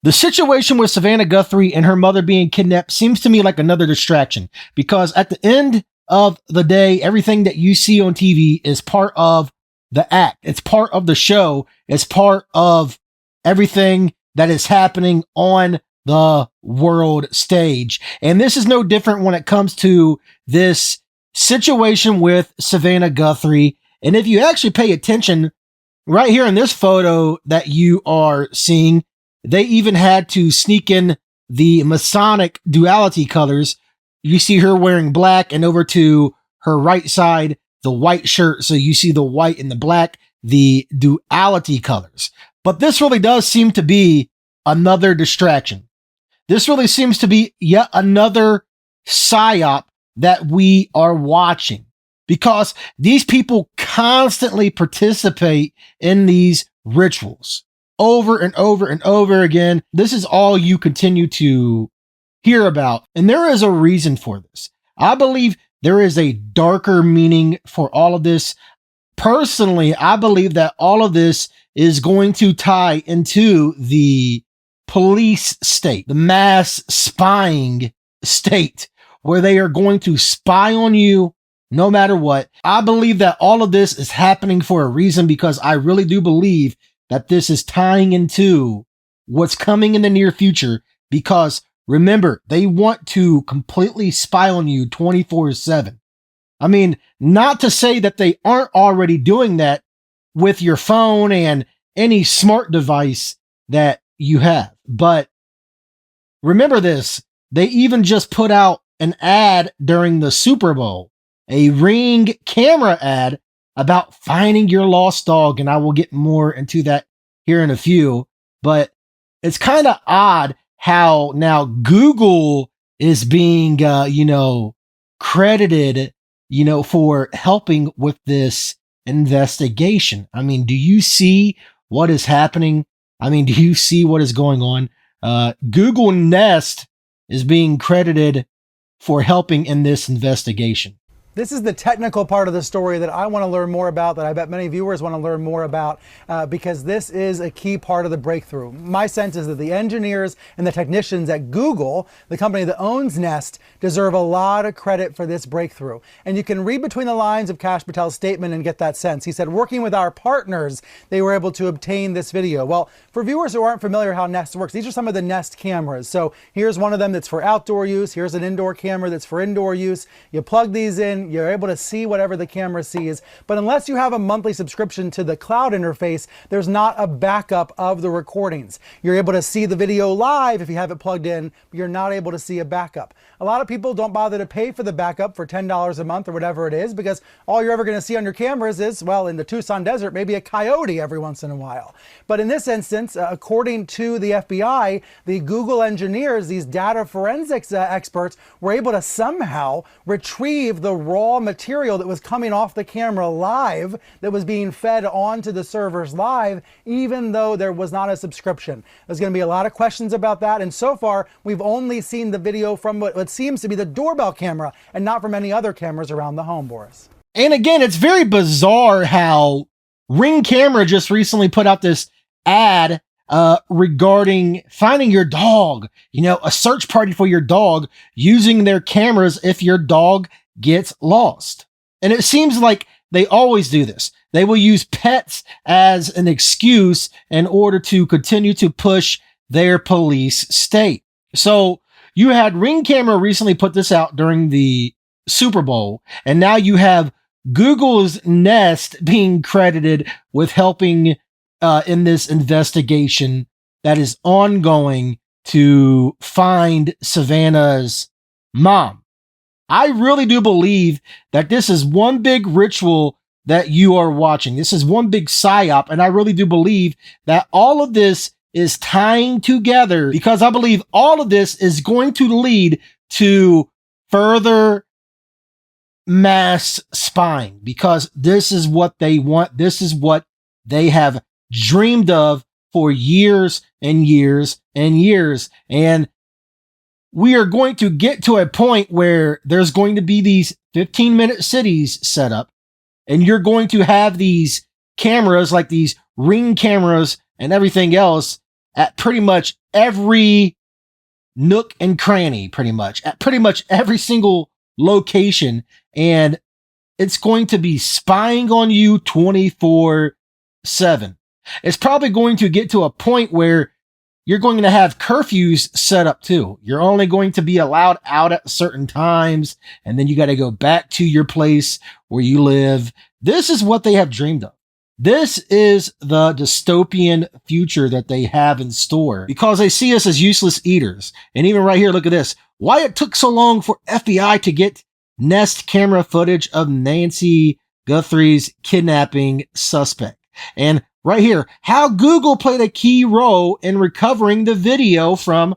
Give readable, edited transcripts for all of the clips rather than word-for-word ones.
The situation with Savannah Guthrie and her mother being kidnapped seems to me like another distraction, because at the end of the day, everything that you see on TV is part of the act. It's part of the show. It's part of everything that is happening on the world stage. And this is no different when it comes to this situation with Savannah Guthrie. And if you actually pay attention, right here in this photo that you are seeing, they even had to sneak in the Masonic duality colors. You see her wearing black, and over to her right side, the white shirt. So you see the white and the black, the duality colors. But this really does seem to be another distraction. This really seems to be yet another psyop that we are watching, because these people constantly participate in these rituals over and over and over again. This is all you continue to hear about. And there is a reason for this. I believe there is a darker meaning for all of this. Personally, I believe that all of this is going to tie into the police state, the mass spying state, where they are going to spy on you no matter what. I believe that all of this is happening for a reason, because I really do believe that this is tying into what's coming in the near future. Because remember, they want to completely spy on you 24/7. I mean, not to say that they aren't already doing that with your phone and any smart device that you have. But remember this, they even just put out an ad during the Super Bowl, a Ring camera ad about finding your lost dog. And I will get more into that here in a few. But it's kind of odd how now Google is being, credited, for helping with this investigation. I mean, do you see what is happening? I mean, do you see what is going on? Google Nest is being credited for helping in this investigation. This is the technical part of the story that I want to learn more about, that I bet many viewers want to learn more about, because this is a key part of the breakthrough. My sense is that the engineers and the technicians at Google, the company that owns Nest, deserve a lot of credit for this breakthrough. And you can read between the lines of Kash Patel's statement and get that sense. He said, working with our partners, they were able to obtain this video. Well, for viewers who aren't familiar how Nest works, these are some of the Nest cameras. So here's one of them that's for outdoor use. Here's an indoor camera that's for indoor use. You plug these in, you're able to see whatever the camera sees. But unless you have a monthly subscription to the cloud interface, there's not a backup of the recordings. You're able to see the video live if you have it plugged in, but you're not able to see a backup. A lot of people don't bother to pay for the backup for $10 a month or whatever it is, because all you're ever going to see on your cameras is, well, in the Tucson desert, maybe a coyote every once in a while. But in this instance, according to the FBI, the Google engineers, these data forensics experts, were able to somehow retrieve the raw material that was coming off the camera live, that was being fed onto the servers live, even though there was not a subscription. There's going to be a lot of questions about that, and so far we've only seen the video from what seems to be the doorbell camera and not from any other cameras around the home, Boris. And again, it's very bizarre how Ring Camera just recently put out this ad regarding finding your dog, a search party for your dog using their cameras if your dog gets lost. And it seems like they always do this. They will use pets as an excuse in order to continue to push their police state. So you had Ring Camera recently put this out during the Super Bowl, and now you have Google's Nest being credited with helping in this investigation that is ongoing to find Savannah's mom. I really do believe that this is one big ritual that you are watching. This is one big psyop, and I really do believe that all of this is tying together, because I believe all of this is going to lead to further mass spying, because this is what they want. This is what they have dreamed of for years and years and years. And we are going to get to a point where there's going to be these 15-minute cities set up, and you're going to have these cameras, like these Ring cameras and everything else, at pretty much every nook and cranny, pretty much at pretty much every single location. And it's going to be spying on you 24/7. It's probably going to get to a point where you're going to have curfews set up too. You're only going to be allowed out at certain times, and then you got to go back to your place where you live. This is what they have dreamed of. This is the dystopian future that they have in store because they see us as useless eaters. And even right here, look at this. Why it took so long for FBI to get Nest camera footage of Nancy Guthrie's kidnapping suspect. And right here, how Google played a key role in recovering the video from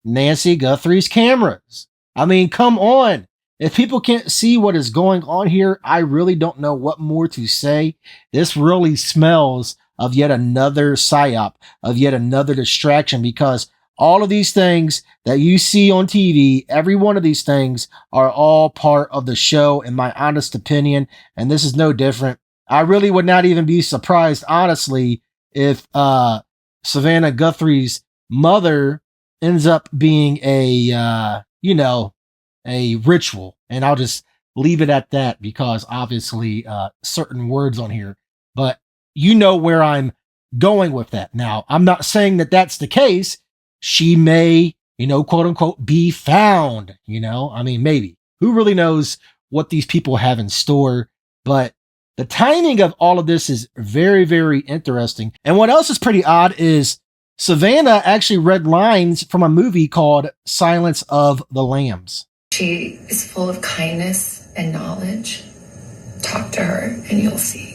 Nancy Guthrie's cameras. I mean, come on. If people can't see what is going on here, I really don't know what more to say. This really smells of yet another psyop, of yet another distraction, because all of these things that you see on TV, every one of these things are all part of the show, in my honest opinion. And this is no different. I really would not even be surprised, honestly, if Savannah Guthrie's mother ends up being a ritual. And I'll just leave it at that because obviously certain words on here. But you know where I'm going with that. Now, I'm not saying that that's the case. She may, quote unquote, be found, I mean, maybe. Who really knows what these people have in store? But the timing of all of this is very, very interesting. And what else is pretty odd is Savannah actually read lines from a movie called Silence of the Lambs. She is full of kindness and knowledge. Talk to her and you'll see.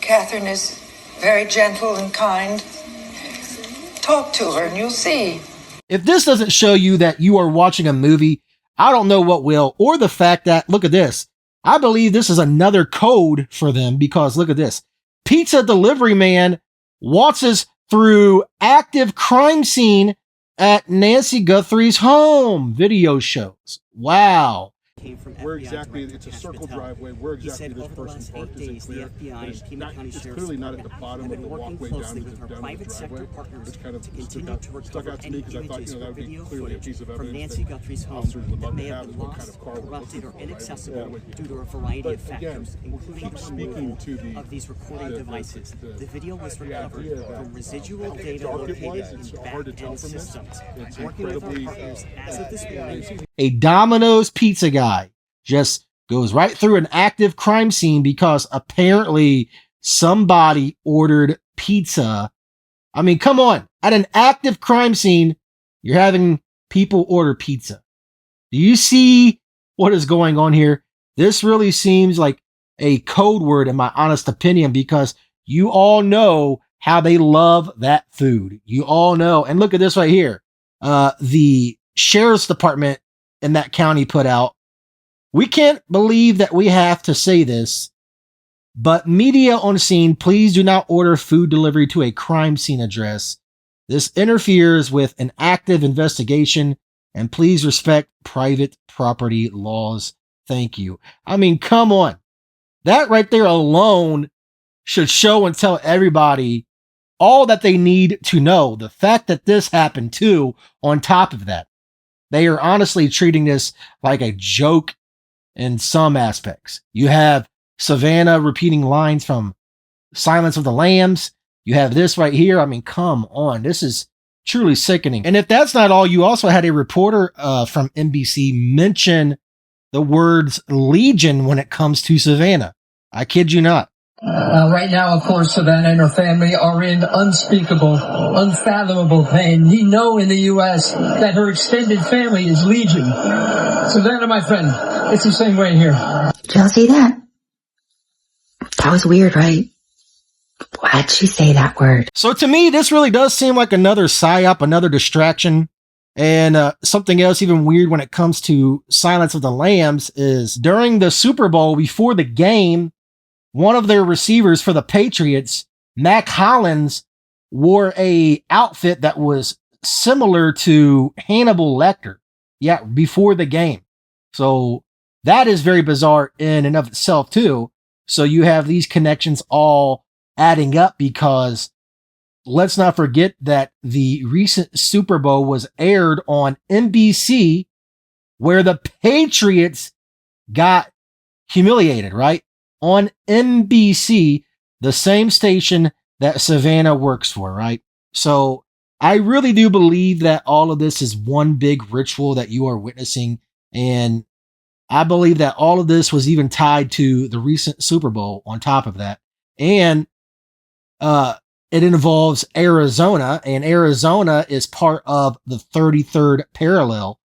Catherine is very gentle and kind. Talk to her and you'll see. If this doesn't show you that you are watching a movie, I don't know what will. Or the fact that, look at this. I believe this is another code for them because look at this. Pizza delivery man waltzes through active crime scene at Nancy Guthrie's home. Video shows. Wow. Where exactly, it's a circle driveway, where exactly this person parked isn't clear. It's clearly not at the bottom of the walkway down to the driveway. It's kind of stuck out to me because I thought, that would be clearly a piece of evidence that officers would love to have, and what kind of car we're looking for. Inaccessible due to a variety of factors, including the removal of these recording devices. The video was recovered from residual data located in back-end systems. Working with partners as of this morning. A Domino's pizza guy just goes right through an active crime scene because apparently somebody ordered pizza. I mean, come on. At an active crime scene, you're having people order pizza. Do you see what is going on here? This really seems like a code word, in my honest opinion, because you all know how they love that food. You all know. And look at this right here. The sheriff's department in that county put out, "We can't believe that we have to say this, but media on scene, please do not order food delivery to a crime scene address. This interferes with an active investigation, and please respect private property laws. Thank you." I mean, come on. That right there alone should show and tell everybody all that they need to know. The fact that this happened too, on top of that. They are honestly treating this like a joke in some aspects. You have Savannah repeating lines from Silence of the Lambs. You have this right here. I mean, come on. This is truly sickening. And if that's not all, you also had a reporter from NBC mention the words Legion when it comes to Savannah. I kid you not. Right now, of course, Savannah and her family are in unspeakable, unfathomable pain. We know in the U.S. that her extended family is Legion. Savannah, my friend, it's the same way here. Did y'all see that? That was weird, right? Why'd she say that word? So to me, this really does seem like another psyop, another distraction. And something else even weird when it comes to Silence of the Lambs is during the Super Bowl, before the game, one of their receivers for the Patriots, Mac Hollins, wore a outfit that was similar to Hannibal Lecter. Yeah, before the game. So that is very bizarre in and of itself too. So you have these connections all adding up because let's not forget that the recent Super Bowl was aired on NBC, where the Patriots got humiliated, right? On NBC, the same station that Savannah works for, right? So I really do believe that all of this is one big ritual that you are witnessing. And I believe that all of this was even tied to the recent Super Bowl on top of that. And it involves Arizona, and Arizona is part of the 33rd parallel.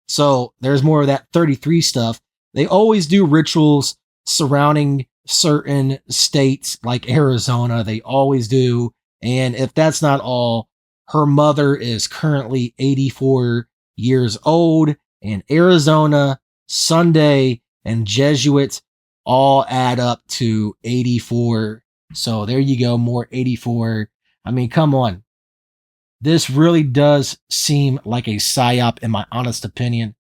So there's more of that 33 stuff. They always do rituals surrounding certain states like Arizona. They always do. And if that's not all, her mother is currently 84 years old, and Arizona, Sunday, and Jesuits all add up to 84. So there you go, more 84. I mean, come on. This really does seem like a psyop, in my honest opinion.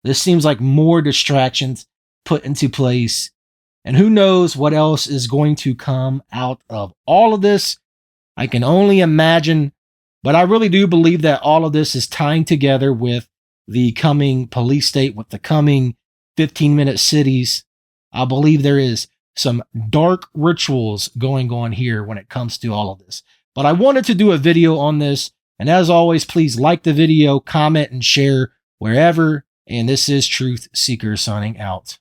This seems like more distractions put into place. And who knows what else is going to come out of all of this. I can only imagine. But I really do believe that all of this is tying together with the coming police state, with the coming 15-minute cities. I believe there is some dark rituals going on here when it comes to all of this. But I wanted to do a video on this. And as always, please like the video, comment, and share wherever. And this is Truth Seeker signing out.